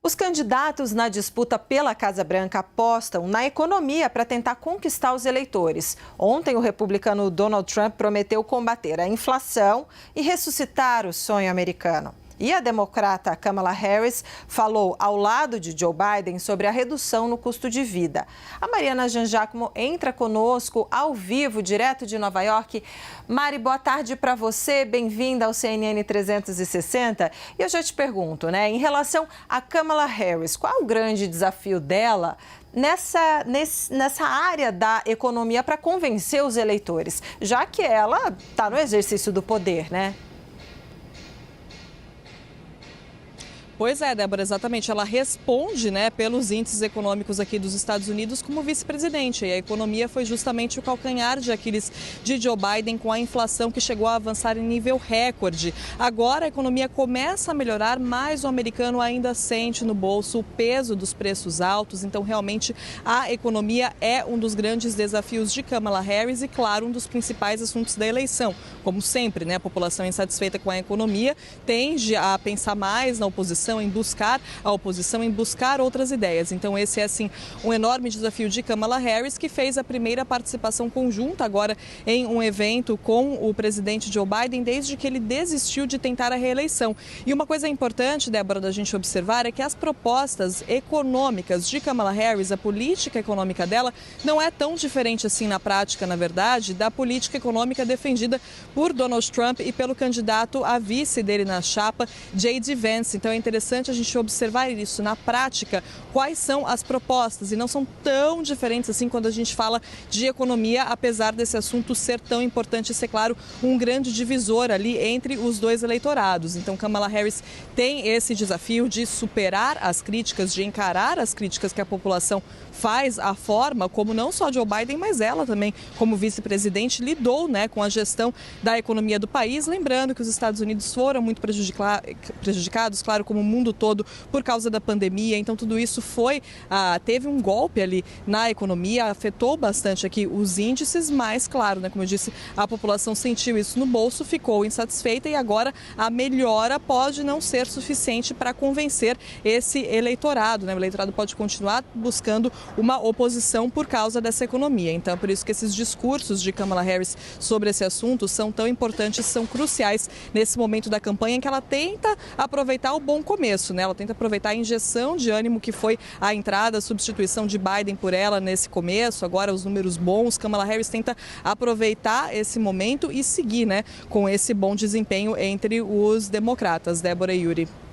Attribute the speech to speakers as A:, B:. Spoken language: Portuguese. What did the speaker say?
A: Os candidatos na disputa pela Casa Branca apostam na economia para tentar conquistar os eleitores. Ontem, o republicano Donald Trump prometeu combater a inflação e ressuscitar o sonho americano. E a democrata Kamala Harris falou ao lado de Joe Biden sobre a redução no custo de vida. A Mariana Jangiacomo entra conosco ao vivo, direto de Nova York. Mari, boa tarde para você, bem-vinda ao CNN 360. E eu já te pergunto, em relação a Kamala Harris, qual é o grande desafio dela nessa área da economia para convencer os eleitores, já que ela está no exercício do poder,
B: Pois é, Débora, exatamente. Ela responde, pelos índices econômicos aqui dos Estados Unidos como vice-presidente. E a economia foi justamente o calcanhar de Aquiles de Joe Biden, com a inflação que chegou a avançar em nível recorde. Agora a economia começa a melhorar, mas o americano ainda sente no bolso o peso dos preços altos. Então, realmente, a economia é um dos grandes desafios de Kamala Harris e, claro, um dos principais assuntos da eleição. Como sempre, a população insatisfeita com a economia tende a pensar mais na oposição, em buscar outras ideias. Então esse é, sim, um enorme desafio de Kamala Harris, que fez a primeira participação conjunta agora em um evento com o presidente Joe Biden desde que ele desistiu de tentar a reeleição. E uma coisa importante, Débora, da gente observar é que as propostas econômicas de Kamala Harris, a política econômica dela, não é tão diferente assim na prática, na verdade, da política econômica defendida por Donald Trump e pelo candidato a vice dele na chapa, J.D. Vance. Então é interessante a gente observar isso na prática, quais são as propostas, e não são tão diferentes assim quando a gente fala de economia, apesar desse assunto ser tão importante e ser, claro, um grande divisor ali entre os dois eleitorados. Então Kamala Harris tem esse desafio de superar as críticas, de encarar as críticas que a população faz à forma como não só Joe Biden, mas ela também, como vice-presidente, lidou com a gestão da economia do país. Lembrando que os Estados Unidos foram muito prejudicados, claro, como o mundo todo, por causa da pandemia. Então tudo isso teve um golpe ali na economia, afetou bastante aqui os índices, mas, claro, como eu disse, a população sentiu isso no bolso, ficou insatisfeita e agora a melhora pode não ser suficiente para convencer esse eleitorado. O eleitorado pode continuar buscando uma oposição por causa dessa economia. Então, é por isso que esses discursos de Kamala Harris sobre esse assunto são tão importantes, são cruciais nesse momento da campanha, em que ela tenta aproveitar o bom começo, Ela tenta aproveitar a injeção de ânimo que foi a entrada, a substituição de Biden por ela nesse começo, agora os números bons. Kamala Harris tenta aproveitar esse momento e seguir, com esse bom desempenho entre os democratas. Débora e Yuri.